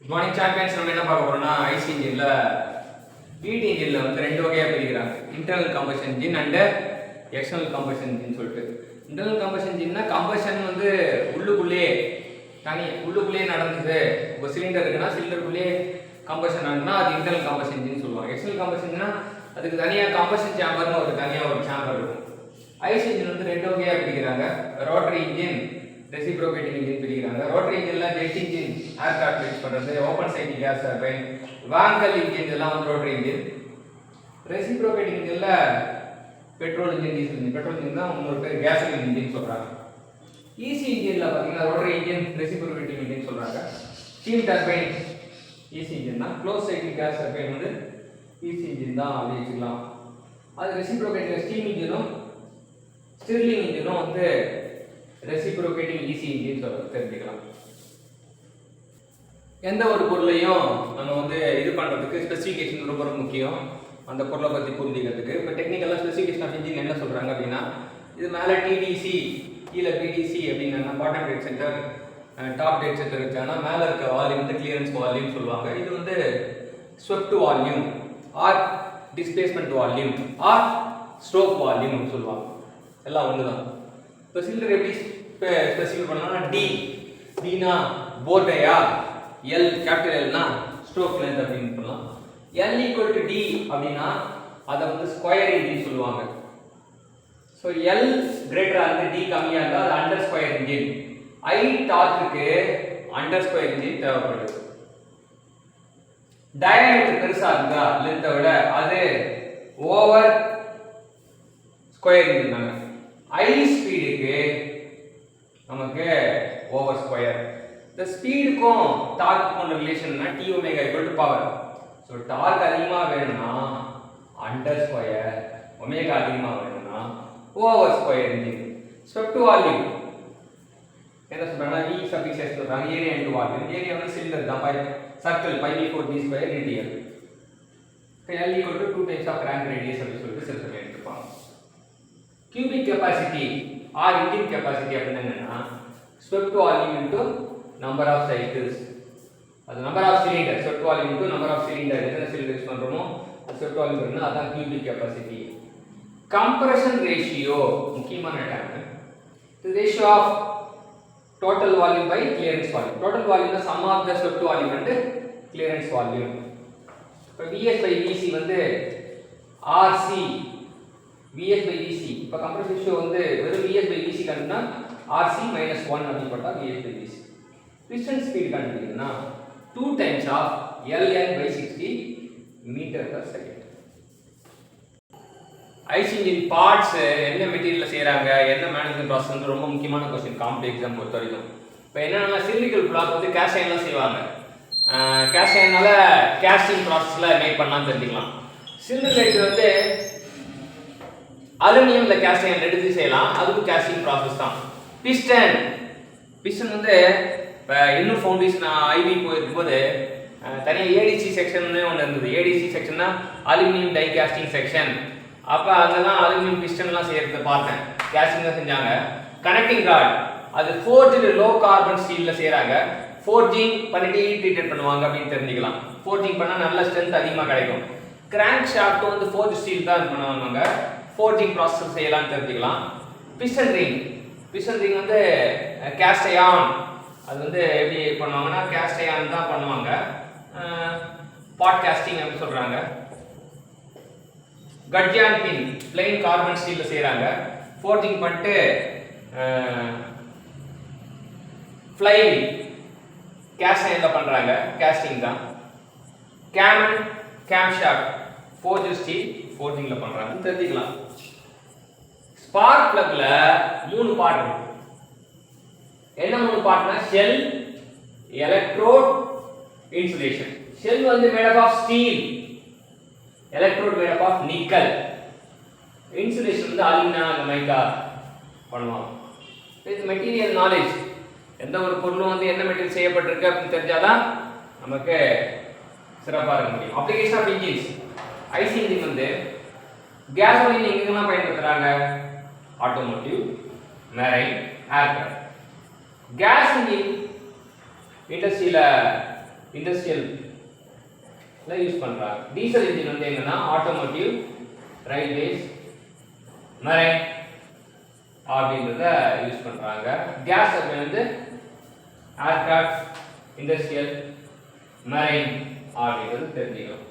Good morning champions. நம்ம என்ன பார்க்க போறோம்னா ஐசி இன்ஜின்ல ஹீட் இன்ஜின்ல வந்து ரெண்டு வகையா பிரிக்கிறாங்க. Internal combustion engine and external combustion engine சொல்லிட்டு. இன்டர்னல் கம்பஷன் இன்ஜின்னா கம்பஷன் வந்து உள்ளுக்குள்ளேயே நடந்தது. இப்போ சிலிண்டர் இருக்குன்னா சிலிண்டருக்குள்ளேயே கம்பஷன் நடந்ததுன்னா அது இன்டர்னல் கம்பஷன் இன்ஜின் சொல்லுவாங்க. எக்ஸ்டர்னல் கம்பஷன்னா அதுக்கு தனியாக கம்பஷன் சேம்பர்னு ஒரு தனியாக ஒரு சேம்பர் இருக்கும். ஐசி இன்ஜின் வந்து ரெண்டு வகையா பிரிக்கிறாங்க. ரோட்டரி இன்ஜின், ரெசிப்ரோகேட்டிங் இன்ஜின் பிரிக்கிறாங்க. ரோட்டரி இன்ஜின்ல ஜெட் இன்ஜின் ஏர் கார்பரேட் பண்றது, open cycle gas turbine, Wankel engine இதெல்லாம் வந்து ரோட்டரி இன்ஜின். ரெசிப்ரோகேட்டிங் இன்ஜின்ல petrol engine, diesel engine. Petrol engine தான் இன்னொரு பேர் கேசோலின் இன்ஜின் சொல்றாங்க. ஈசி இன்ஜின்ல பாத்தீங்கன்னா ரோட்டரி இன்ஜின், ரெசிப்ரோகேட்டிங் இன்ஜின் சொல்றாங்க. ஸ்டீம் டர்பைன் ஈசி இன்ஜின் தான். க்ளோஸ் சைக்கிள் கேஸ் டர்பைன் வந்து ஈசி இன்ஜின் தான் அப்படி வச்சுக்கலாம். அது ரெசிப்ரோகேட்டிங் ஸ்டீம் இன்ஜினும் ஸ்டிர்லிங் இன்ஜினும் வந்து ரெசிப்ரோகேட்டிங் ஈசி இன்ஜின் தெரிஞ்சுக்கலாம். எந்த ஒரு பொருளையும் நம்ம வந்து இது பண்ணுறதுக்கு ஸ்பெசிஃபிகேஷன் ரொம்ப ரொம்ப முக்கியம். அந்த பொருளை பற்றி புரிஞ்சுக்கிறதுக்கு இப்போ டெக்னிக்கலாக ஸ்பெசிஃபிகேஷன் ஆஃப் இன்ஜின் என்ன சொல்கிறாங்க அப்படின்னா, இது மேலே டிடிசி கீழே பிடிசி அப்படின்னா bottom dead centre top dead centre வச்சாங்கன்னா மேலே இருக்க வால்யூம் வந்து கிளியரன்ஸ் வால்யூம் சொல்லுவாங்க. இது வந்து swept volume or displacement volume or stroke volume சொல்லுவாங்க. எல்லாம் ஒன்று தான். இப்போ சிலிண்டர் எப்படி ஸ்பெசிஃபை பண்ணலாம்னா டினா போர்டையா, எல் கேபிட்டல் எல்னா ஸ்ட்ரோக் லென்த் அப்படின்னு சொல்லலாம். எல் ஈக்குவல் டு டி அப்படின்னா அதை வந்து ஸ்கொயர் இன்ஜின் சொல்லுவாங்க. ஸோ எல் கிரேட்டராக இருந்து டி கம்மியாக இருந்தால் அது அண்டர் ஸ்கொயர் இன்ஜின். ஐ டார்க்கு அண்டர் ஸ்கொயர் இன்ஜின் தேவைப்படுது. டயாமீட்டர் பெருசாக இருந்தா லென்த்தை விட அது ஓவர் ஸ்கொயர் இன்ஜின். ஐ ஸ்பீடுக்கு நமக்கு ஓவர் ஸ்கொயர். இந்த ஸ்பீடுக்கும் டார்க்குக்கும் உள்ள ரிலேஷன்னா T omega equal to power. So torque அதிகமாக வேணும்னா அண்டர் ஸ்கொயர், ஒமேகா அதிகமாக வேணும்னா over square engine. Swept volume என்ன சொல்றாங்கன்னா வி சஃபிக்ஸ் எஸ் சொல்றாங்க. Area into volume. ஏரியா வந்து சிலிண்டர் தான், circle pi v4 d square dt l. L equal to 2 times of crank radius அப்படி சொல்லிட்டு சில சமயம் எடுத்துப்பாங்க. cubic capacity or engine capacity அப்படின்னா என்னன்னா swept volume into number of cycles. அது number of cylinders, swept volume into number of cylinders. எத்தனை cylinders பண்றோமோ swept volume பண்ணா அதான் cubic capacity. compression ratio முக்கியமான term. the ratio of total volume by clearance volume. total volume is sum of the swept volume and clearance volume. இப்போ vs by vc வந்து rc vs by vc. இப்போ compression ratio வந்து வெறும் vs by vc கண்டுனா rc minus 1 அப்படி போட்டா vs by vc. Piston speed கண்டுபிடிக்கணும்னா 2 times of ln by 60 meter per second. IC engine parts என்ன மெட்டீரியல்ல செய்றாங்க, என்ன மேனேஜ்மென்ட் ப்ராசஸ் வந்து ரொம்ப முக்கியமான क्वेश्चन காம்படிட்டிவ் எக்ஸாம் பொறுத்த வரைக்கும். இப்போ என்னன்னா சிலிண்டர் பிளாக் வந்து கேஸ்ட் அயன்ல செய்வாங்க. கேஸ்ட் அயனால கேஸ்டிங் ப்ராசஸ்ல மேக் பண்ணலாம் தெரிஞ்சுக்கலாம். சிலிண்டர் லைட் வந்து அலுமினியம்ல கேஸ்ட் அயன் எடுத்து செய்யலாம், அதுவும் கேஸ்டிங் ப்ராசஸ் தான். பிஸ்டன் வந்து இன்னும் ஃபவுண்டேஷன் ஐவி போயிருக்கும்போது தனியாக ஏடிசி செக்ஷன் ஒன்று இருந்தது. ஏடிசி செக்ஷன்னா அலுமினியம் டை கேஸ்டிங் செக்ஷன். அப்போ அங்கெல்லாம் அலுமினியம் பிஸ்டன்லாம் செய்யறத பார்த்தேன். கேஸ்டிங் தான் செஞ்சாங்க. கனெக்டிங் ராட் அது ஃபோர்ஜ்டு லோ கார்பன் ஸ்டீல்ல செய்யறாங்க. ஃபோர்ஜிங் பண்ணிட்டு ட்ரீட்டட் பண்ணுவாங்க அப்படின்னு தெரிஞ்சுக்கலாம். ஃபோர்ஜிங் பண்ணால் நல்ல ஸ்ட்ரென்த் அதிகமாக கிடைக்கும். கிராங்க் ஷாஃப்ட் வந்து ஃபோர்ஜ் ஸ்டீல் தான் பண்ணுவாங்க. ஃபோர்ஜிங் ப்ராசஸ் செய்யலாம்னு தெரிஞ்சுக்கலாம். பிஸ்டன் ரிங் வந்து கேஸ்ட் அயான். அது வந்து எப்படி பண்ணுவாங்கன்னா கேஸ்ட் அயான் தான் பண்ணுவாங்க. பாட் காஸ்டிங் அப்படின்னு சொல்றாங்க. கட்ஜான் பின் பிளைன் கார்பன் ஸ்டீல்ல செய்யறாங்க. ஃபோர்ஜிங் பண்ணிட்டு ஃப்ளைவில் கேஸ்ட் அயன்ல பண்றாங்க. கேஸ்டிங் தான். கேம் ஷாஃப்ட் ஃபோர்ஜ் ஸ்டீல் ஃபோர்ஜிங்ல பண்றாங்க தெரிஞ்சுக்கலாம். ஸ்பார்க் பிளக்ல 3 பார்ட் இருக்கு. என்ன 3 பார்ட்னா ஷெல், எலக்ட்ரோட், இன்சுலேஷன். ஷெல் வந்து made up of steel, electrode made up of nickel, insulation வந்து அலுமினியம் மைக்கா பண்ணுவாங்க. இது மெட்டீரியல் நாலேஜ். எந்த ஒரு பொருளும் வந்து என்ன மெட்டீரியல் செய்யப்பட்டிருக்கு அப்படின்னு தெரிஞ்சாதான் நமக்கு சிறப்பாக இருக்க முடியும். Application of engines. IC engine வந்து கேசோலின் எங்கெல்லாம் பயன்படுத்துறாங்க? Automotive, marine, aircraft. Gas engine இண்டஸ்ட்ரியில இண்டஸ்ட்ரியல்ல யூஸ் பண்றாங்க. டீசல் இன்ஜின் வந்து என்னன்னா ஆட்டோமோட்டிவ், ரயில்வேஸ், மரைன் அப்படின்றத யூஸ் பண்றாங்க. கேஸ் டர்பைன் வந்து ஏர்கிராஃப்ட், இண்டஸ்ட்ரியல், மரைன் அப்படின்றது தெரிஞ்சுக்கணும்.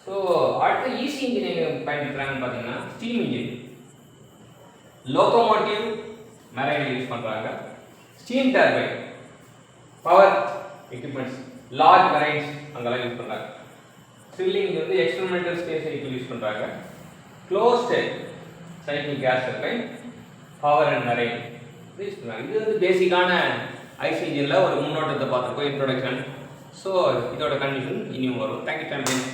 ஸோ அடுத்த ஈஸி இன்ஜின் பயன்படுத்துறாங்கன்னு பார்த்தீங்கன்னா steam engine, locomotive, marine use பண்றாங்க. Steam turbine, power equipments, large marines அங்கெல்லாம் யூஸ் பண்றாங்க. சில்லிங் வந்து எக்ஸ்பெரிமெண்டல் ஸ்பேஸ் சைக்கிள் யூஸ் பண்றாங்க. Closed cycle gas turbine, power and marine use பண்றாங்க. இது வந்து பேசிக்கான ஐசி இன்ஜின்ல ஒரு முன்னோட்டத்தை பார்த்துருக்கோம், இன்ட்ரோடக்ஷன். ஸோ இதோட கண்டிஷன் இனியும் வரும். Thank you champion.